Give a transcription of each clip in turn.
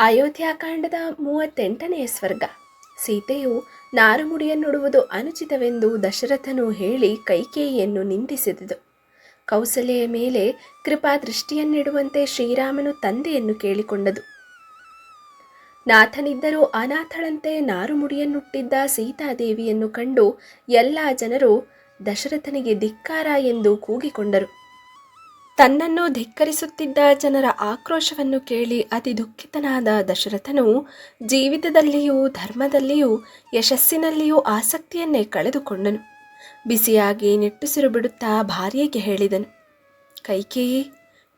ಅಯೋಧ್ಯಾಕಾಂಡದ 38ನೇ ಸ್ವರ್ಗ. ಸೀತೆಯು ನಾರುಮುಡಿಯನ್ನುಡುವುದು ಅನುಚಿತವೆಂದು ದಶರಥನು ಹೇಳಿ ಕೈಕೇಯಿಯನ್ನು ನಿಂದಿಸಿದುದು. ಕೌಸಲೆಯ ಮೇಲೆ ಕೃಪಾ ದೃಷ್ಟಿಯನ್ನಿಡುವಂತೆ ಶ್ರೀರಾಮನು ತಂದೆಯನ್ನು ಕೇಳಿಕೊಂಡದು. ನಾಥನಿದ್ದರೂ ಅನಾಥಳಂತೆ ನಾರುಮುಡಿಯನ್ನುಟ್ಟಿದ್ದ ಸೀತಾದೇವಿಯನ್ನು ಕಂಡು ಎಲ್ಲ ಜನರು ದಶರಥನಿಗೆ ಧಿಕ್ಕಾರ ಎಂದು ಕೂಗಿಕೊಂಡರು. ತನ್ನನ್ನು ಧಿಕ್ಕರಿಸುತ್ತಿದ್ದ ಜನರ ಆಕ್ರೋಶವನ್ನು ಕೇಳಿ ಅತಿ ದುಃಖಿತನಾದ ದಶರಥನು ಜೀವಿತದಲ್ಲಿಯೂ ಧರ್ಮದಲ್ಲಿಯೂ ಯಶಸ್ಸಿನಲ್ಲಿಯೂ ಆಸಕ್ತಿಯನ್ನೇ ಕಳೆದುಕೊಂಡನು. ಬಿಸಿಯಾಗಿ ನಿಟ್ಟುಸಿರು ಬಿಡುತ್ತಾ ಭಾರ್ಯೆಗೆ ಹೇಳಿದನು, ಕೈಕೇಯಿ,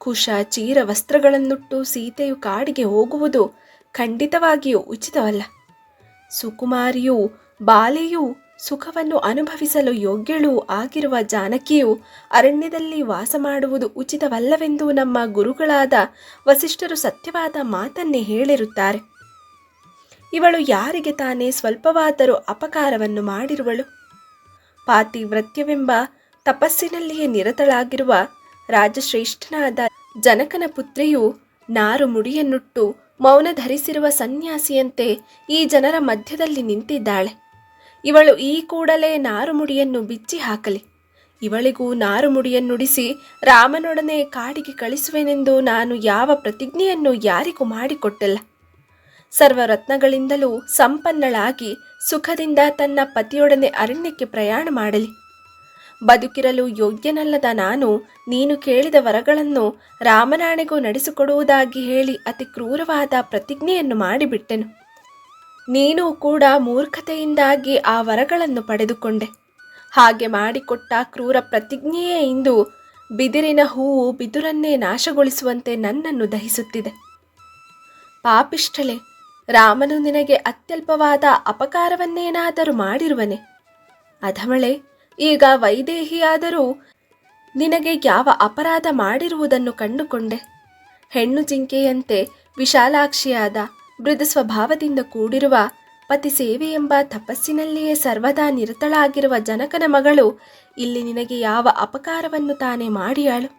ಕುಶ ಚೀರ ವಸ್ತ್ರಗಳನ್ನುಟ್ಟು ಸೀತೆಯು ಕಾಡಿಗೆ ಹೋಗುವುದು ಖಂಡಿತವಾಗಿಯೂ ಉಚಿತವಲ್ಲ. ಸುಕುಮಾರಿಯೂ ಬಾಲೆಯೂ ಸುಖವನ್ನು ಅನುಭವಿಸಲು ಯೋಗ್ಯಳೂ ಆಗಿರುವ ಜಾನಕಿಯು ಅರಣ್ಯದಲ್ಲಿ ವಾಸ ಮಾಡುವುದು ಉಚಿತವಲ್ಲವೆಂದು ನಮ್ಮ ಗುರುಗಳಾದ ವಸಿಷ್ಠರು ಸತ್ಯವಾದ ಮಾತನ್ನೇ ಹೇಳಿರುತ್ತಾರೆ. ಇವಳು ಯಾರಿಗೆ ತಾನೇ ಸ್ವಲ್ಪವಾದರೂ ಅಪಕಾರವನ್ನು ಮಾಡಿರುವಳು? ಪಾತಿವ್ರತ್ಯವೆಂಬ ತಪಸ್ಸಿನಲ್ಲಿಯೇ ನಿರತಳಾಗಿರುವ ರಾಜಶ್ರೇಷ್ಠನಾದ ಜನಕನ ಪುತ್ರಿಯು ನಾರು ಮುಡಿಯನ್ನುಟ್ಟು ಮೌನ ಧರಿಸಿರುವ ಸನ್ಯಾಸಿಯಂತೆ ಈ ಜನರ ಮಧ್ಯದಲ್ಲಿ ನಿಂತಿದ್ದಾಳೆ. ಇವಳು ಈ ಕೂಡಲೇ ನಾರುಮುಡಿಯನ್ನು ಬಿಚ್ಚಿ ಹಾಕಲಿ. ಇವಳಿಗೂ ನಾರುಮುಡಿಯನ್ನುಡಿಸಿ ರಾಮನೊಡನೆ ಕಾಡಿಗೆ ಕಳಿಸುವೆನೆಂದು ನಾನು ಯಾವ ಪ್ರತಿಜ್ಞೆಯನ್ನು ಯಾರಿಗೂ ಮಾಡಿಕೊಟ್ಟಿಲ್ಲ. ಸರ್ವರತ್ನಗಳಿಂದಲೂ ಸಂಪನ್ನಳಾಗಿ ಸುಖದಿಂದ ತನ್ನ ಪತಿಯೊಡನೆ ಅರಣ್ಯಕ್ಕೆ ಪ್ರಯಾಣ ಮಾಡಲಿ. ಬದುಕಿರಲು ಯೋಗ್ಯನಲ್ಲದ ನಾನು ನೀನು ಕೇಳಿದ ವರಗಳನ್ನು ರಾಮನಾಣೆಗೂ ನಡೆಸಿಕೊಡುವುದಾಗಿ ಹೇಳಿ ಅತಿ ಕ್ರೂರವಾದ ಪ್ರತಿಜ್ಞೆಯನ್ನು ಮಾಡಿಬಿಟ್ಟೆನು. ನೀನೂ ಕೂಡ ಮೂರ್ಖತೆಯಿಂದಾಗಿ ಆ ವರಗಳನ್ನು ಪಡೆದುಕೊಂಡೆ. ಹಾಗೆ ಮಾಡಿಕೊಟ್ಟ ಕ್ರೂರ ಪ್ರತಿಜ್ಞೆಯೇ ಇಂದು ಬಿದಿರಿನ ಹೂವು ಬಿದುರನ್ನೇ ನಾಶಗೊಳಿಸುವಂತೆ ನನ್ನನ್ನು ದಹಿಸುತ್ತಿದೆ. ಪಾಪಿಷ್ಠಳೆ, ರಾಮನು ನಿನಗೆ ಅತ್ಯಲ್ಪವಾದ ಅಪಕಾರವನ್ನೇನಾದರೂ ಮಾಡಿರುವನೆ? ಅಧಮಳೆ, ಈಗ ವೈದೇಹಿಯಾದರೂ ನಿನಗೆ ಯಾವ ಅಪರಾಧ ಮಾಡಿರುವುದನ್ನು ಕಂಡುಕೊಂಡೆ. ಹೆಣ್ಣು ಜಿಂಕೆಯಂತೆ ವಿಶಾಲಾಕ್ಷಿಯಾದ ಮೃದು ಸ್ವಭಾವದಿಂದ ಕೂಡಿರುವ ಪತಿ ಸೇವೆ ಎಂಬ ತಪಸ್ಸಿನಲ್ಲಿಯೇ ಸರ್ವದಾ ನಿರತಳಾಗಿರುವ ಜನಕನ ಮಗಳು ಇಲ್ಲಿ ನಿನಗೆ ಯಾವ ಅಪಕಾರವನ್ನು ತಾನೇ ಮಾಡಿಯಾಳು?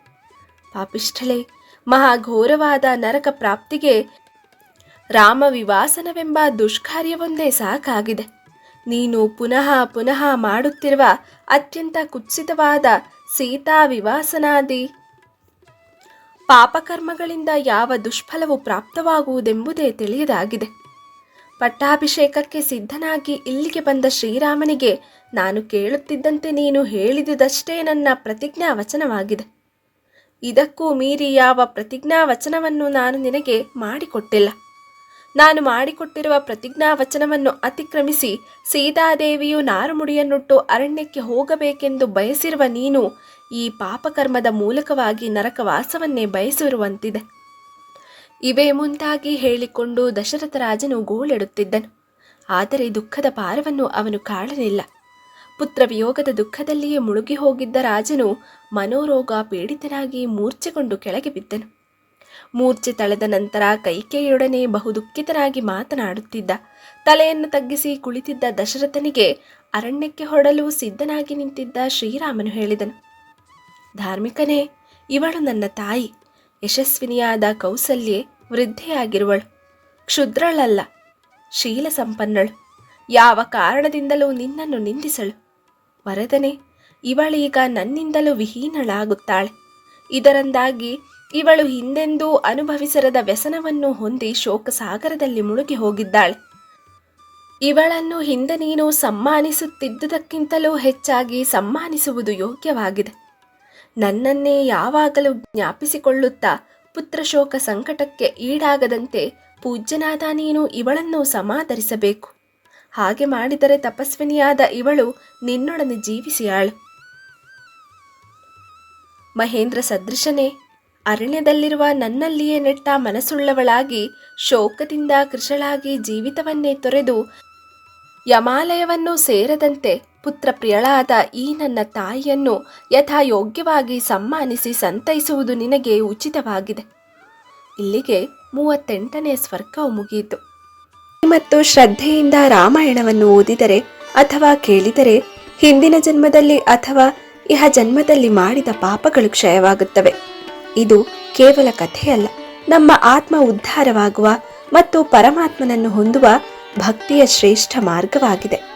ಪಾಪಿಷ್ಠಳೆ, ಮಹಾಘೋರವಾದ ನರಕ ಪ್ರಾಪ್ತಿಗೆ ರಾಮ ವಿವಾಸನವೆಂಬ ದುಷ್ಕಾರ್ಯವೊಂದೇ ಸಾಕಾಗಿದೆ. ನೀನು ಪುನಃ ಪುನಃ ಮಾಡುತ್ತಿರುವ ಅತ್ಯಂತ ಕುತ್ಸಿತವಾದ ಸೀತಾ ವಿವಾಸನಾದಿ ಪಾಪಕರ್ಮಗಳಿಂದ ಯಾವ ದುಷ್ಫಲವು ಪ್ರಾಪ್ತವಾಗುವುದೆಂಬುದೇ ತಿಳಿಯದಾಗಿದೆ. ಪಟ್ಟಾಭಿಷೇಕಕ್ಕೆ ಸಿದ್ಧನಾಗಿ ಇಲ್ಲಿಗೆ ಬಂದ ಶ್ರೀರಾಮನಿಗೆ ನಾನು ಕೇಳುತ್ತಿದ್ದಂತೆ ನೀನು ಹೇಳಿದುದಷ್ಟೇ ನನ್ನ ಪ್ರತಿಜ್ಞಾ ವಚನವಾಗಿದೆ. ಇದಕ್ಕೂ ಮೀರಿ ಯಾವ ಪ್ರತಿಜ್ಞಾ ವಚನವನ್ನು ನಾನು ನಿನಗೆ ಮಾಡಿಕೊಟ್ಟಿಲ್ಲ. ನಾನು ಮಾಡಿಕೊಟ್ಟಿರುವ ಪ್ರತಿಜ್ಞಾ ವಚನವನ್ನು ಅತಿಕ್ರಮಿಸಿ ಸೀತಾದೇವಿಯು ನಾರುಮುಡಿಯನ್ನುಟ್ಟು ಅರಣ್ಯಕ್ಕೆ ಹೋಗಬೇಕೆಂದು ಬಯಸಿರುವ ನೀನು ಈ ಪಾಪಕರ್ಮದ ಮೂಲಕವಾಗಿ ನರಕವಾಸವನ್ನೇ ಬಯಸಿರುವಂತಿದೆ. ಇವೇ ಮುಂತಾಗಿ ಹೇಳಿಕೊಂಡು ದಶರಥ ರಾಜನು ಗೋಳೆಡುತ್ತಿದ್ದನು. ಆದರೆ ದುಃಖದ ಭಾರವನ್ನು ಅವನು ಕಾಣಲಿಲ್ಲ. ಪುತ್ರ ವಿಯೋಗದ ದುಃಖದಲ್ಲಿಯೇ ಮುಳುಗಿ ಹೋಗಿದ್ದ ರಾಜನು ಮನೋರೋಗ ಪೀಡಿತನಾಗಿ ಮೂರ್ಛೆಗೊಂಡು ಕೆಳಗೆ ಬಿದ್ದನು. ಮೂರ್ಛೆ ತಳೆದ ನಂತರ ಕೈಕೇಯಿಯೊಡನೆ ಬಹುದುಃಖಿತನಾಗಿ ಮಾತನಾಡುತ್ತಿದ್ದ, ತಲೆಯನ್ನು ತಗ್ಗಿಸಿ ಕುಳಿತಿದ್ದ ದಶರಥನಿಗೆ ಅರಣ್ಯಕ್ಕೆ ಹೊರಡಲು ಸಿದ್ಧನಾಗಿ ನಿಂತಿದ್ದ ಶ್ರೀರಾಮನು ಹೇಳಿದನು, ಧಾರ್ಮಿಕನೇ, ಇವಳು ನನ್ನ ತಾಯಿ. ಯಶಸ್ವಿನಿಯಾದ ಕೌಸಲ್ಯೆ, ವೃದ್ಧೆಯಾಗಿರುವಳು, ಕ್ಷುದ್ರಳಲ್ಲ, ಶೀಲ ಸಂಪನ್ನಳು. ಯಾವ ಕಾರಣದಿಂದಲೂ ನಿನ್ನನ್ನು ನಿಂದಿಸಳು. ವರದನೆ, ಇವಳೀಗ ನನ್ನಿಂದಲೂ ವಿಹೀನಳಾಗುತ್ತಾಳೆ. ಇದರಿಂದಾಗಿ ಇವಳು ಹಿಂದೆಂದೂ ಅನುಭವಿಸಿರದ ವ್ಯಸನವನ್ನು ಹೊಂದಿ ಶೋಕಸಾಗರದಲ್ಲಿ ಮುಳುಗಿ ಹೋಗಿದ್ದಾಳೆ. ಇವಳನ್ನು ಹಿಂದೆ ನೀನು ಸಮ್ಮಾನಿಸುತ್ತಿದ್ದುದಕ್ಕಿಂತಲೂ ಹೆಚ್ಚಾಗಿ ಸಮ್ಮಾನಿಸುವುದು ಯೋಗ್ಯವಾಗಿದೆ. ನನ್ನನ್ನೇ ಯಾವಾಗಲೂ ಜ್ಞಾಪಿಸಿಕೊಳ್ಳುತ್ತಾ ಪುತ್ರಶೋಕ ಸಂಕಟಕ್ಕೆ ಈಡಾಗದಂತೆ ಪೂಜ್ಯನಾದ ನೀನು ಇವಳನ್ನು ಸಮಾದರಿಸಬೇಕು. ಹಾಗೆ ಮಾಡಿದರೆ ತಪಸ್ವಿನಿಯಾದ ಇವಳು ನಿನ್ನೊಡನೆ ಜೀವಿಸಿಯಾಳು. ಮಹೇಂದ್ರ ಸದೃಶನೇ, ಅರಣ್ಯದಲ್ಲಿರುವ ನನ್ನಲ್ಲಿಯೇ ನೆಟ್ಟ ಮನಸ್ಸುಳ್ಳವಳಾಗಿ ಶೋಕದಿಂದ ಕೃಶಳಾಗಿ ಜೀವಿತವನ್ನೇ ತೊರೆದು ಯಮಾಲಯವನ್ನು ಸೇರದಂತೆ ಪುತ್ರ ಪ್ರಿಯಳಾದ ಈ ನನ್ನ ತಾಯಿಯನ್ನು ಯಥಾಯೋಗ್ಯವಾಗಿ ಸಮ್ಮಾನಿಸಿ ಸಂತೈಸುವುದು ನಿನಗೆ ಉಚಿತವಾಗಿದೆ. ಇಲ್ಲಿಗೆ 38ನೇ ಸ್ವರ್ಗವು ಮುಗಿಯಿತು. ಮತ್ತು ಶ್ರದ್ಧೆಯಿಂದ ರಾಮಾಯಣವನ್ನು ಓದಿದರೆ ಅಥವಾ ಕೇಳಿದರೆ ಹಿಂದಿನ ಜನ್ಮದಲ್ಲಿ ಅಥವಾ ಇಹ ಜನ್ಮದಲ್ಲಿ ಮಾಡಿದ ಪಾಪಗಳು ಕ್ಷಯವಾಗುತ್ತವೆ. ಇದು ಕೇವಲ ಕಥೆಯಲ್ಲ, ನಮ್ಮ ಆತ್ಮ ಉದ್ಧಾರವಾಗುವ ಮತ್ತು ಪರಮಾತ್ಮನನ್ನು ಹೊಂದುವ ಭಕ್ತಿಯ ಶ್ರೇಷ್ಠ ಮಾರ್ಗವಾಗಿದೆ.